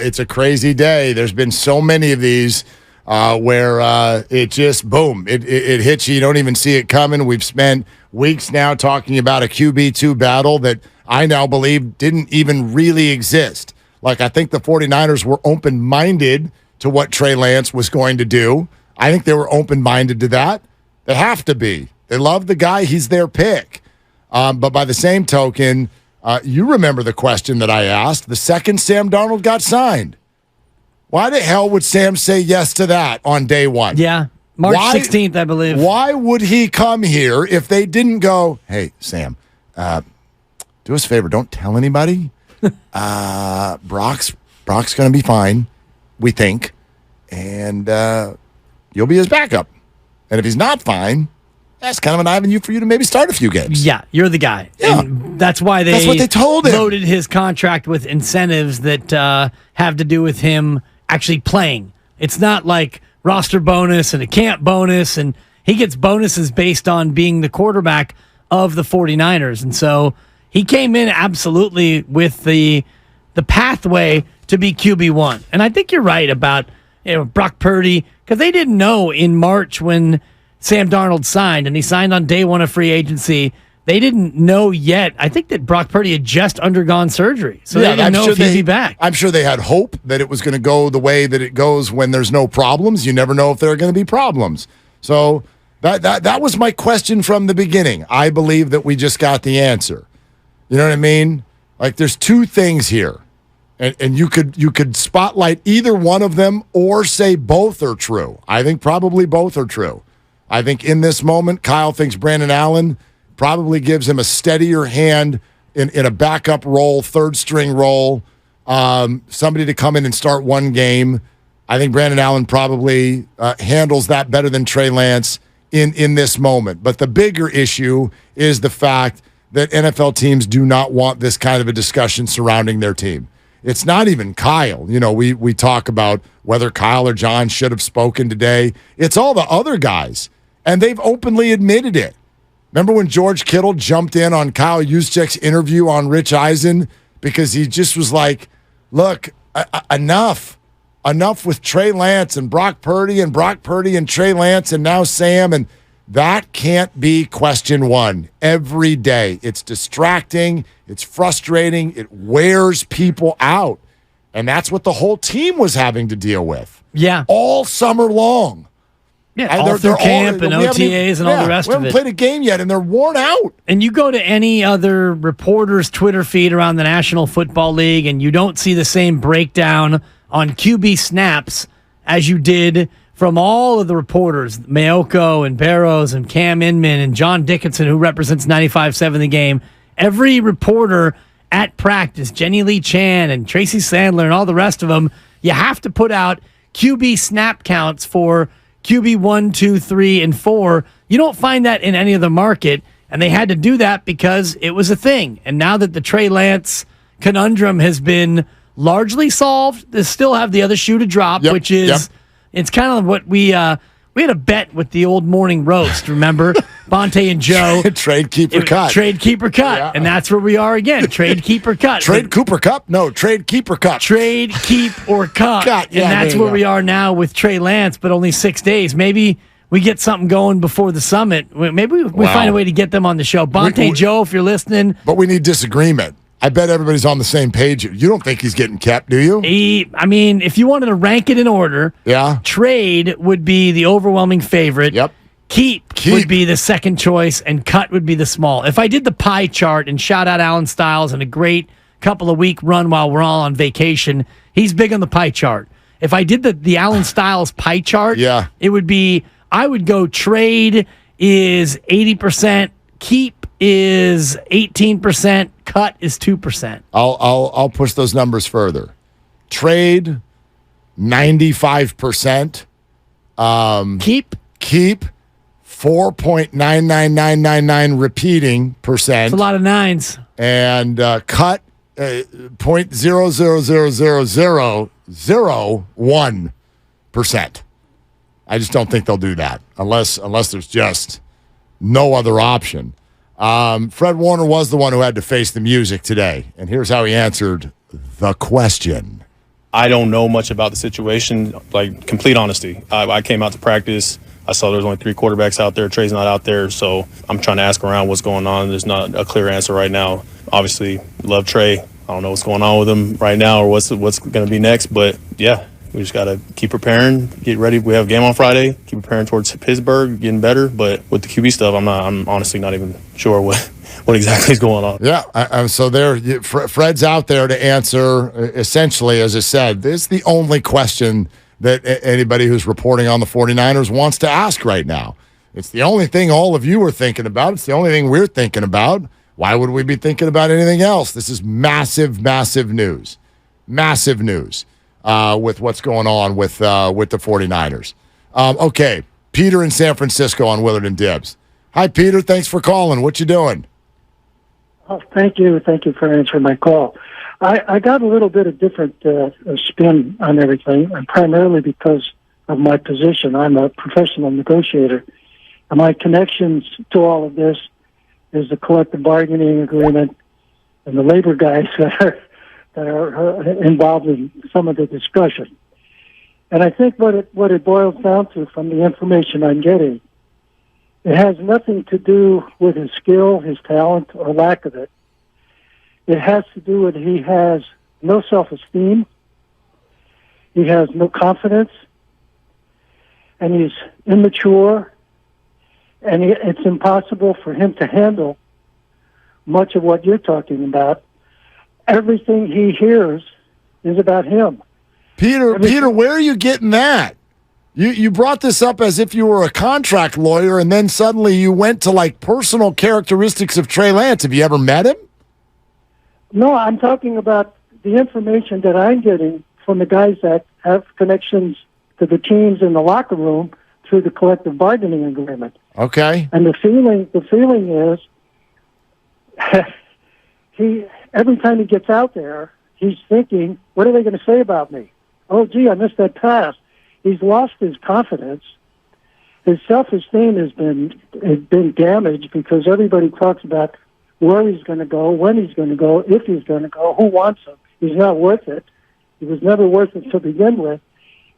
It's a crazy day. There's been so many of these where it just, boom, it hits you. You don't even see it coming. We've spent weeks now talking about a QB2 battle that I now believe didn't even really exist. Like, I think the 49ers were open-minded to what Trey Lance was going to do. I think they were open-minded to that. They have to be. They love the guy. He's their pick. But by the same token, you remember the question that I asked the second Sam Darnold got signed. Why the hell would Sam say yes to that on day one? Yeah, March 16th, I believe. Why would he come here if they didn't go, hey, Sam, do us a favor, don't tell anybody. Brock's going to be fine, we think, and you'll be his backup. And if he's not fine, that's kind of an avenue for you to maybe start a few games. Yeah, you're the guy. Yeah. And that's why that's what they told him. Loaded his contract with incentives that have to do with him actually playing. It's not like roster bonus and a camp bonus, and he gets bonuses based on being the quarterback of the 49ers. And so he came in absolutely with the pathway to be QB1. And I think you're right about Brock Purdy, because they didn't know in March when Sam Darnold signed, and he signed on day one of free agency. They didn't know yet. I think that Brock Purdy had just undergone surgery, so they didn't know if he'd be back. I'm sure they had hope that it was going to go the way that it goes when there's no problems. You never know if there are going to be problems. So that was my question from the beginning. I believe that we just got the answer. You know what I mean? Like, there's two things here, and you could spotlight either one of them or say both are true. I think probably both are true. I think in this moment, Kyle thinks Brandon Allen probably gives him a steadier hand in a backup role, third-string role, somebody to come in and start one game. I think Brandon Allen probably handles that better than Trey Lance in this moment. But the bigger issue is the fact that NFL teams do not want this kind of a discussion surrounding their team. It's not even Kyle. You know, we talk about whether Kyle or John should have spoken today. It's all the other guys. And they've openly admitted it. Remember when George Kittle jumped in on Kyle Juszczyk's interview on Rich Eisen because he just was like, look, enough. Enough with Trey Lance and Brock Purdy and Trey Lance and now Sam. And that can't be question one every day. It's distracting. It's frustrating. It wears people out. And that's what the whole team was having to deal with. Yeah. All summer long. Yeah, all through camp and OTAs and all the rest of it. We haven't played a game yet, and they're worn out. And you go to any other reporter's Twitter feed around the National Football League, and you don't see the same breakdown on QB snaps as you did from all of the reporters, Mayoko and Barrows and Cam Inman and John Dickinson, who represents 95.7 The Game. Every reporter at practice, Jenny Lee Chan and Tracy Sandler and all the rest of them, you have to put out QB snap counts for QB 1, 2, 3, and 4. You don't find that in any other market, and they had to do that because it was a thing. And now that the Trey Lance conundrum has been largely solved, they still have the other shoe to drop, which is it's kind of what we had a bet with the old morning roast, remember? Bonte and Joe. Trade, keep, or cut. Trade, keep, or cut. Yeah. And that's where we are again. Trade, keep, or cut. Trade, Cooper Cup? No, trade, keep, or cut. Trade, keep, or cut. And that's where we are now with Trey Lance, but only 6 days. Maybe we get something going before the summit. Maybe we find a way to get them on the show. Bonte, Joe, if you're listening. But we need disagreement. I bet everybody's on the same page. You don't think he's getting kept, do you? I mean, if you wanted to rank it in order, trade would be the overwhelming favorite. Yep. Keep would be the second choice, and cut would be the small. If I did the pie chart, and shout out Alan Stiles and a great couple of week run while we're all on vacation, he's big on the pie chart. If I did the Alan Stiles pie chart, it would be, I would go trade is 80%, keep is 18%, cut is 2%. I'll push those numbers further. Trade 95%. Keep 4.99999 repeating percent. That's a lot of nines. And cut 0.000001%. I just don't think they'll do that unless there's just no other option. Fred Warner was the one who had to face the music today, and here's how he answered the question. I don't know much about the situation, like complete honesty. I came out to practice. I saw there's only 3 quarterbacks out there. Trey's not out there, so I'm trying to ask around what's going on. There's not a clear answer right now. Obviously, love Trey. I don't know what's going on with him right now or what's going to be next, but yeah, we just got to keep preparing, get ready. We have a game on Friday. Keep preparing towards Pittsburgh, getting better. But with the QB stuff, I'm honestly not even sure what exactly is going on. Yeah, so Fred's out there to answer, essentially, as I said, this is the only question that anybody who's reporting on the 49ers wants to ask right now. It's the only thing all of you are thinking about. It's the only thing we're thinking about. Why would we be thinking about anything else? This is massive, massive news. Massive news with what's going on with the 49ers. Okay, Peter in San Francisco on Willard and Dibs. Hi, Peter. Thanks for calling. What you doing? Oh, thank you. Thank you for answering my call. I got a little bit of different spin on everything, and primarily because of my position. I'm a professional negotiator, and my connections to all of this is the collective bargaining agreement and the labor guys that are involved in some of the discussion. And I think what it boils down to, from the information I'm getting, it has nothing to do with his skill, his talent, or lack of it. It has to do with he has no self-esteem, he has no confidence, and he's immature, and it's impossible for him to handle much of what you're talking about. Everything he hears is about him. Peter, where are you getting that? You brought this up as if you were a contract lawyer, and then suddenly you went to like personal characteristics of Trey Lance. Have you ever met him? No, I'm talking about the information that I'm getting from the guys that have connections to the teams in the locker room through the collective bargaining agreement. Okay. And the feeling is every time he gets out there, he's thinking, what are they going to say about me? Oh, gee, I missed that pass. He's lost his confidence. His self-esteem has been damaged because everybody talks about where he's going to go, when he's going to go, if he's going to go, who wants him. He's not worth it. He was never worth it to begin with.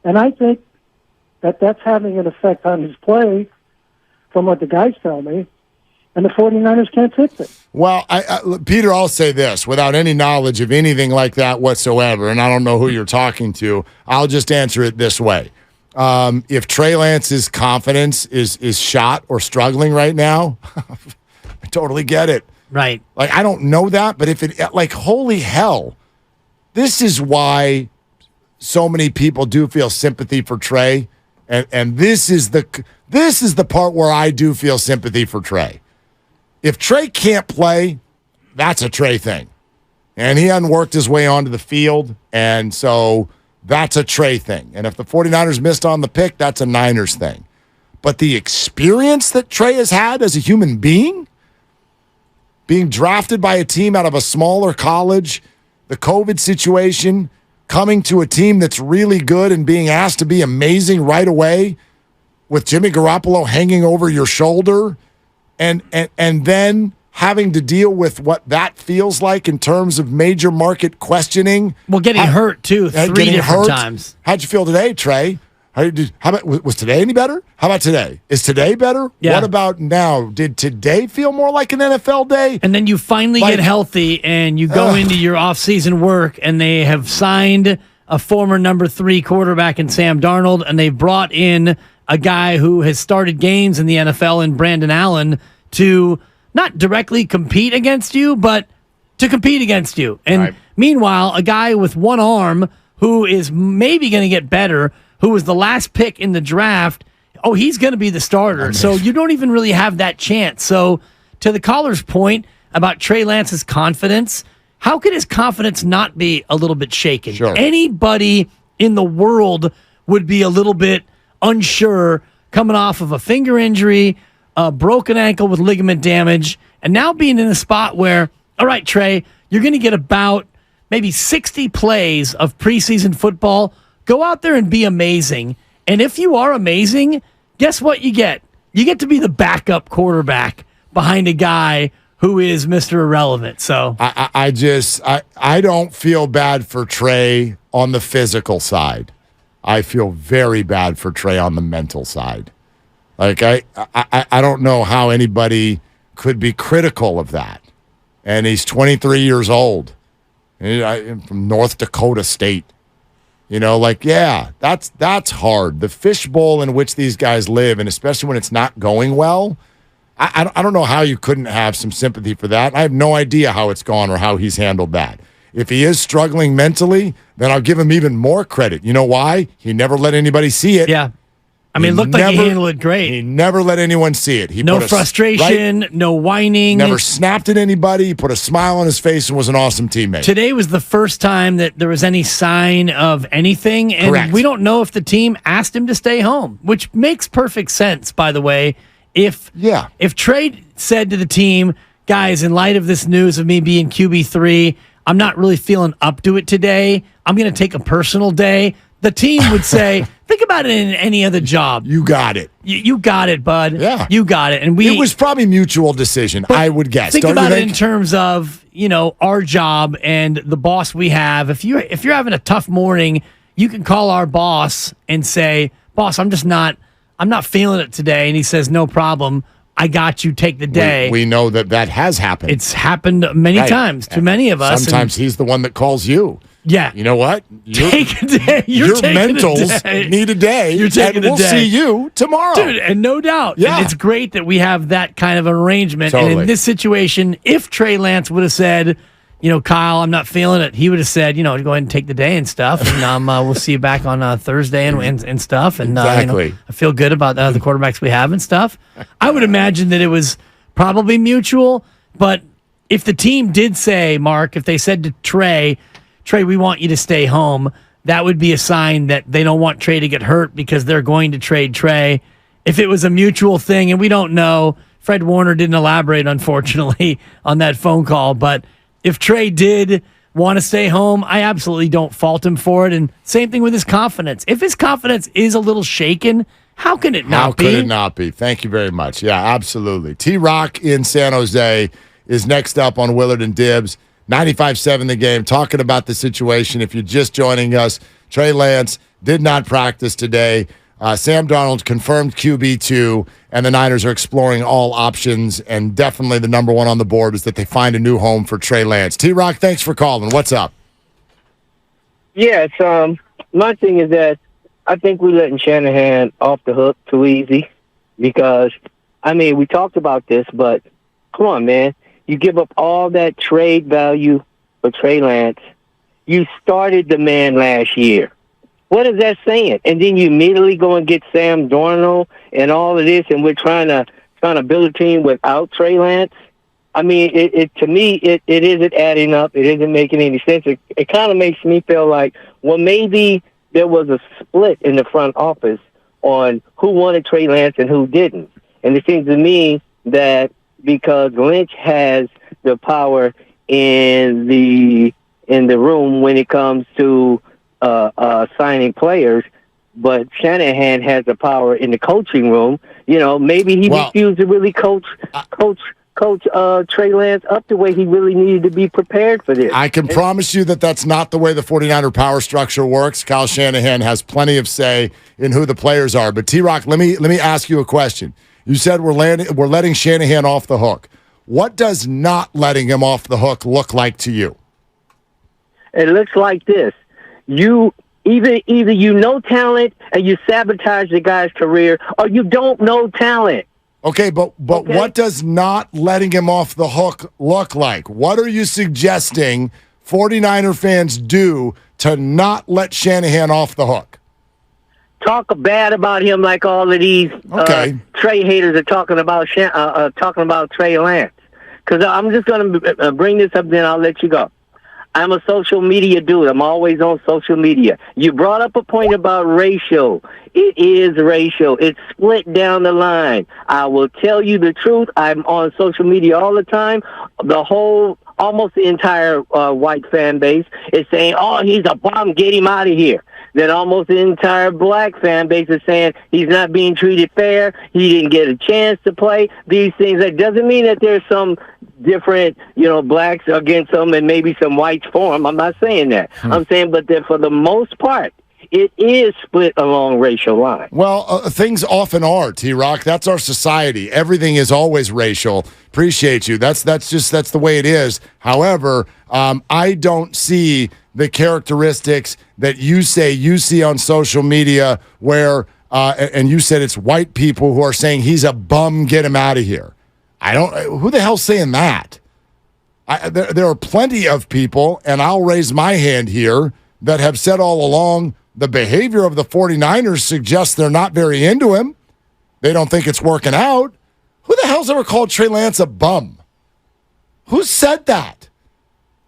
And I think that that's having an effect on his play, from what the guys tell me, and the 49ers can't fix it. Well, Peter, I'll say this, without any knowledge of anything like that whatsoever, and I don't know who you're talking to, I'll just answer it this way. If Trey Lance's confidence is shot or struggling right now, I totally get it. Right. Like, I don't know that, but if it, like, holy hell, this is why so many people do feel sympathy for Trey, and this is the part where I do feel sympathy for Trey. If Trey can't play, that's a Trey thing. And he hadn't worked his way onto the field, and so that's a Trey thing. And if the 49ers missed on the pick, that's a Niners thing. But the experience that Trey has had as a human being drafted by a team out of a smaller college, the COVID situation, coming to a team that's really good and being asked to be amazing right away with Jimmy Garoppolo hanging over your shoulder, and then having to deal with what that feels like in terms of major market questioning. Well, getting hurt, too, 3 different times. How'd you feel today, Trey? How about, was today any better? How about today? Is today better? Yeah. What about now? Did today feel more like an NFL day? And then you finally get healthy and you go into your offseason work, and they have signed a former number 3 quarterback in Sam Darnold, and they've brought in a guy who has started games in the NFL in Brandon Allen to not directly compete against you, but to compete against you. And meanwhile, a guy with one arm who is maybe going to get better, who was the last pick in the draft, he's going to be the starter. So you don't even really have that chance. So to the caller's point about Trey Lance's confidence, how could his confidence not be a little bit shaken? Sure. Anybody in the world would be a little bit unsure coming off of a finger injury, a broken ankle with ligament damage, and now being in a spot where, all right, Trey, you're going to get about maybe 60 plays of preseason football. Go out there and be amazing. And if you are amazing, guess what you get? You get to be the backup quarterback behind a guy who is Mr. Irrelevant. So I don't feel bad for Trey on the physical side. I feel very bad for Trey on the mental side. Like, I don't know how anybody could be critical of that. And he's 23 years old. From North Dakota State. That's hard. The fishbowl in which these guys live, and especially when it's not going well, I don't know how you couldn't have some sympathy for that. I have no idea how it's gone or how he's handled that. If he is struggling mentally, then I'll give him even more credit. You know why? He never let anybody see it. Yeah. I mean, it looked like he handled it great. He never let anyone see it. No frustration, no whining. Never snapped at anybody. He put a smile on his face and was an awesome teammate. Today was the first time that there was any sign of anything, and Correct. we don't know if the team asked him to stay home, which makes perfect sense, by the way. If Trey said to the team, guys, in light of this news of me being QB3, I'm not really feeling up to it today. I'm going to take a personal day. The team would say, think about it in any other job. You got it. You got it, bud. Yeah. You got it. And it was probably mutual decision, I would guess. Think Don't about you it think? in terms of, our job and the boss we have. If you're having a tough morning, you can call our boss and say, boss, I'm not feeling it today. And he says, no problem. I got you. Take the day. We know that has happened. It's happened many times to many of us. Sometimes he's the one that calls you. Yeah. You know what? Take a day. Your mentals need a day. You're taking and a day. We'll see you tomorrow. Dude, and no doubt. Yeah. And it's great that we have that kind of arrangement. Totally. And in this situation, if Trey Lance would have said, Kyle, I'm not feeling it, he would have said, go ahead and take the day and stuff. And we'll see you back on Thursday and stuff. And Exactly. I feel good about the quarterbacks we have and stuff. I would imagine that it was probably mutual. But if the team did say, Mark, if they said to Trey, we want you to stay home, that would be a sign that they don't want Trey to get hurt because they're going to trade Trey. If it was a mutual thing, and we don't know, Fred Warner didn't elaborate, unfortunately, on that phone call, but if Trey did want to stay home, I absolutely don't fault him for it. And same thing with his confidence. If his confidence is a little shaken, how can it not be? How could it not be? Thank you very much. Yeah, absolutely. T-Rock in San Jose is next up on Willard and Dibs. 95.7 The Game, talking about the situation. If you're just joining us, Trey Lance did not practice today. Sam Darnold confirmed QB2, and the Niners are exploring all options, and definitely the number one on the board is that they find a new home for Trey Lance. T-Rock, thanks for calling. What's up? Yeah, my thing is that I think we're letting Shanahan off the hook too easy because, we talked about this, but come on, man. You give up all that trade value for Trey Lance. You started the man last year. What is that saying? And then you immediately go and get Sam Darnold and all of this, and we're trying to build a team without Trey Lance. To me, it isn't adding up. It isn't making any sense. It kind of makes me feel like, well, maybe there was a split in the front office on who wanted Trey Lance and who didn't. And it seems to me that because Lynch has the power in the room when it comes to signing players, but Shanahan has the power in the coaching room. Maybe he refused to really coach Trey Lance up the way he really needed to be prepared for this. I can promise you that that's not the way the 49er power structure works. Kyle Shanahan has plenty of say in who the players are. But T-Rock, let me ask you a question. You said we're letting Shanahan off the hook. What does not letting him off the hook look like to you? It looks like this. You either you know talent and you sabotage the guy's career, or you don't know talent. Okay, but what does not letting him off the hook look like? What are you suggesting 49er fans do to not let Shanahan off the hook? Talk bad about him like all of these Trey haters are talking about Trey Lance. Because I'm just going to bring this up, then I'll let you go. I'm a social media dude. I'm always on social media. You brought up a point about racial. It is racial. It's split down the line. I will tell you the truth. I'm on social media all the time. Almost the entire white fan base is saying, oh, he's a bum. Get him out of here. that almost the entire black fan base is saying he's not being treated fair. He didn't get a chance to play these things. That doesn't mean that there's some different, blacks against them and maybe some whites for him. I'm not saying that. I'm saying, but that for the most part, it is split along racial lines. Well, things often are, T-Rock. That's our society. Everything is always racial. Appreciate you. That's the way it is. However, I don't see the characteristics that you say you see on social media where, and you said it's white people who are saying he's a bum, get him out of here. Who the hell's saying that? There are plenty of people, and I'll raise my hand here, that have said all along the behavior of the 49ers suggests they're not very into him. They don't think it's working out. Who the hell's ever called Trey Lance a bum? Who said that?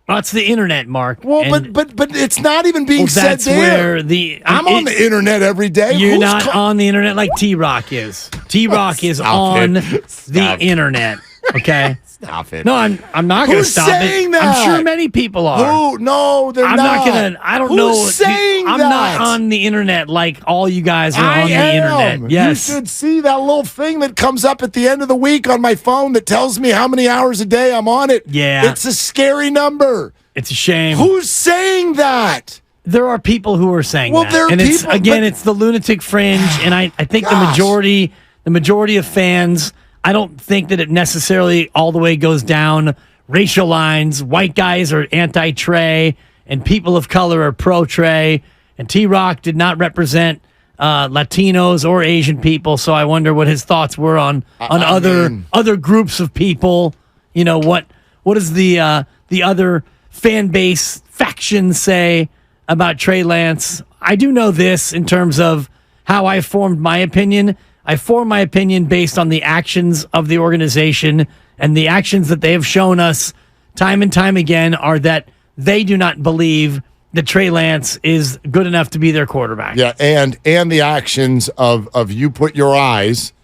Well, it's the internet, Mark. Well, but it's not even being said that's there. Where I'm on the internet every day. You're not on the internet like T-Rock is. T-Rock is on the internet. Okay. Stop it. No, I'm not going to stop saying it. That? I'm sure many people are. Who? No, they're I'm not going to. I don't know. Who's saying I'm that? not on the internet like all you guys are on the internet. Yes. You should see that little thing that comes up at the end of the week on my phone that tells me how many hours a day I'm on it. Yeah. It's a scary number. It's a shame. Who's saying that? There are people who are saying that. There are and people, it's the lunatic fringe, and I think the majority of fans, I don't think that it necessarily all the way goes down racial lines. White guys are anti-Trey, and people of color are pro-Trey, and T-Rock did not represent Latinos or Asian people, so I wonder what his thoughts were on other groups of people. What does the other fan base factions say about Trey Lance? I do know this in terms of how I formed my opinion. I formed my opinion based on the actions of the organization, and the actions that they have shown us time and time again are that they do not believe that Trey Lance is good enough to be their quarterback. Yeah, and the actions of you put your eyes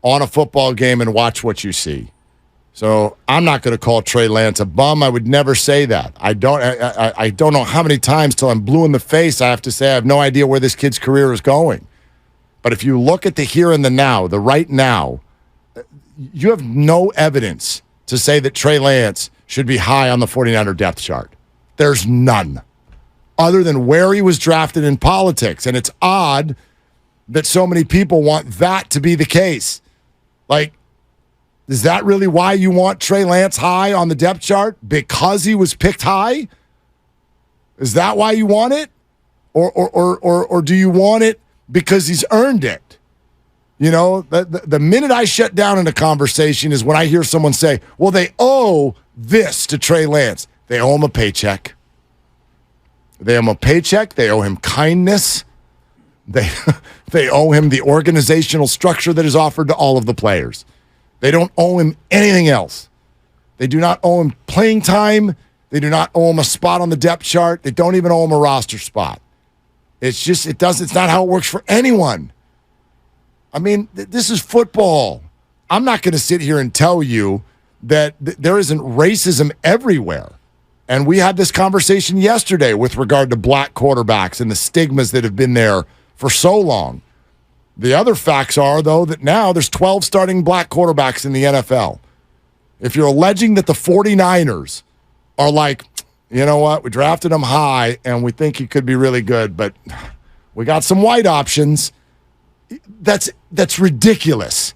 on a football game and watch what you see. So I'm not going to call Trey Lance a bum. I would never say that. I don't know how many times till I'm blue in the face I have to say I have no idea where this kid's career is going. But if you look at the here and the now, the right now, you have no evidence to say that Trey Lance should be high on the 49er depth chart. There's none. Other than where he was drafted in politics. And it's odd that so many people want that to be the case. Like, is that really why you want Trey Lance high on the depth chart? Because he was picked high? Is that why you want it? Or do you want it because he's earned it? The minute I shut down in a conversation is when I hear someone say, well, they owe this to Trey Lance. They owe him a paycheck. They owe him a paycheck. They owe him kindness. They owe him the organizational structure that is offered to all of the players. They don't owe him anything else. They do not owe him playing time. They do not owe him a spot on the depth chart. They don't even owe him a roster spot. It's not how it works for anyone. I mean, this is football. I'm not going to sit here and tell you that there isn't racism everywhere. And we had this conversation yesterday with regard to black quarterbacks and the stigmas that have been there for so long. The other facts are, though, that now there's 12 starting black quarterbacks in the NFL. If you're alleging that the 49ers are like, you know what, we drafted him high and we think he could be really good, but we got some white options, that's ridiculous.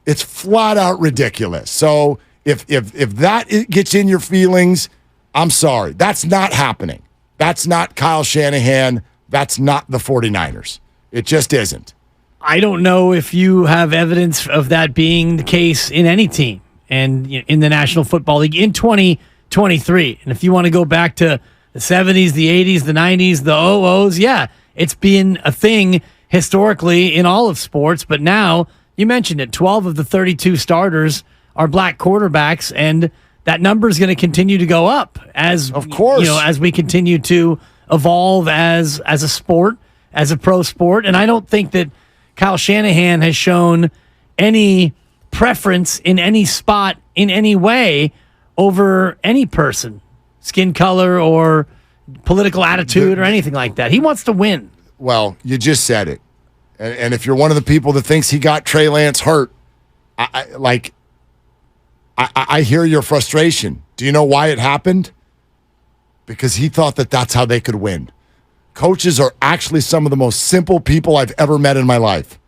It's flat out ridiculous. So if that gets in your feelings, I'm sorry. That's not happening. That's not Kyle Shanahan. That's not the 49ers. It just isn't. I don't know if you have evidence of that being the case in any team and in the National Football League in 2023. And if you want to go back to the 70s, the 80s, the 90s, the 00s, yeah, it's been a thing historically in all of sports. But now, you mentioned it, 12 of the 32 starters are black quarterbacks, and that number is going to continue to go up as, of course, as we continue to evolve as a sport, as a pro sport. And I don't think that Kyle Shanahan has shown any preference in any spot in any way over any person, skin color or political attitude or anything like that. He wants to win. Well, you just said it. And if you're one of the people that thinks he got Trey Lance hurt, I hear your frustration. Do you know why it happened? Because he thought that that's how they could win. Coaches are actually some of the most simple people I've ever met in my life.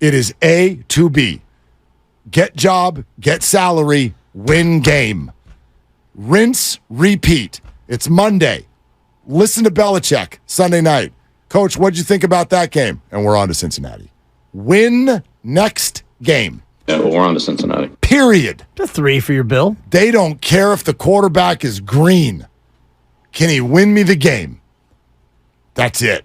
It is A to B. Get job, get salary, win game. Rinse, repeat. It's Monday. Listen to Belichick Sunday night. Coach, what'd you think about that game? And we're on to Cincinnati. Win next game. Yeah, well, we're on to Cincinnati. Period. It's a 3 for your Bill. They don't care if the quarterback is green. Can he win me the game? That's it.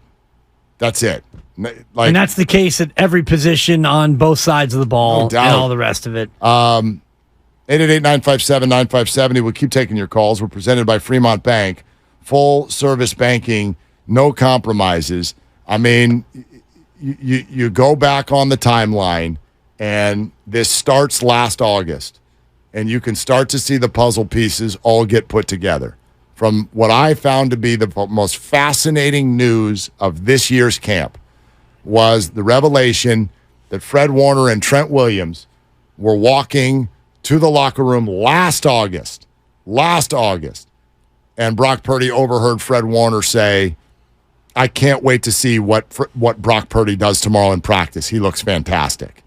That's it. And that's the case at every position on both sides of the ball and all the rest of it. 888-957-9570. We'll keep taking your calls. We're presented by Fremont Bank. Full service banking, no compromises. I mean, you go back on the timeline, and this starts last August, and you can start to see the puzzle pieces all get put together. From what I found to be the most fascinating news of this year's camp was the revelation that Fred Warner and Trent Williams were walking to the locker room last August, and Brock Purdy overheard Fred Warner say, I can't wait to see what Brock Purdy does tomorrow in practice. He looks fantastic.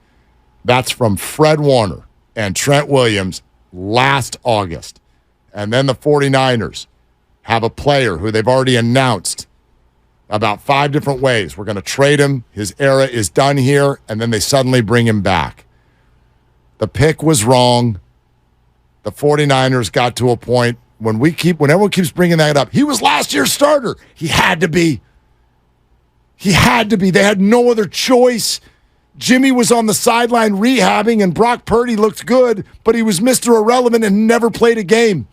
That's from Fred Warner and Trent Williams last August. And then the 49ers have a player who they've already announced about 5 different ways. We're going to trade him. His era is done here. And then they suddenly bring him back. The pick was wrong. The 49ers got to a point when everyone keeps bringing that up. He was last year's starter. He had to be. They had no other choice. Jimmy was on the sideline rehabbing, and Brock Purdy looked good, but he was Mr. Irrelevant and never played a game.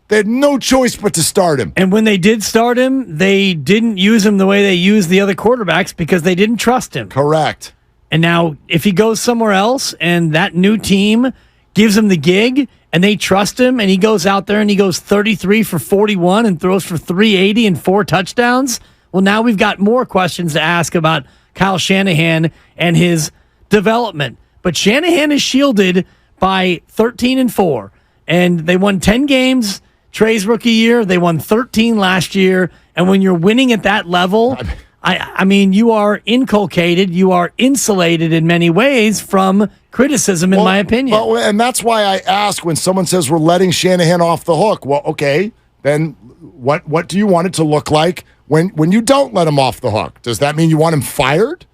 They had no choice but to start him. And when they did start him, they didn't use him the way they used the other quarterbacks because they didn't trust him. Correct. And now if he goes somewhere else and that new team gives him the gig and they trust him and he goes out there and he goes 33 for 41 and throws for 380 and 4 touchdowns, well, now we've got more questions to ask about Kyle Shanahan and his development. But Shanahan is shielded by 13-4, and they won 10 games Trey's rookie year. They won 13 last year. And when you're winning at that level, I mean, you are inculcated, you are insulated in many ways from criticism, in my opinion. Well, and that's why I ask when someone says we're letting Shanahan off the hook. Well, okay, then what do you want it to look like when you don't let him off the hook? Does that mean you want him fired?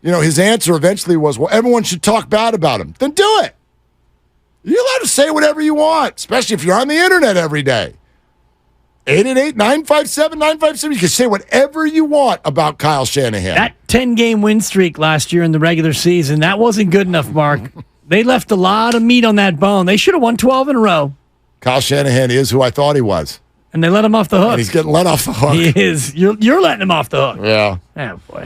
You know, his answer eventually was, well, everyone should talk bad about him. Then do it. You're allowed to say whatever you want, especially if you're on the internet every day. 888-957-957. You can say whatever you want about Kyle Shanahan. That 10-game win streak last year in the regular season, that wasn't good enough, Mark. They left a lot of meat on that bone. They should have won 12 in a row. Kyle Shanahan is who I thought he was. And they let him off the hook. And he's getting let off the hook. He is. You're letting him off the hook. Yeah. Oh, boy.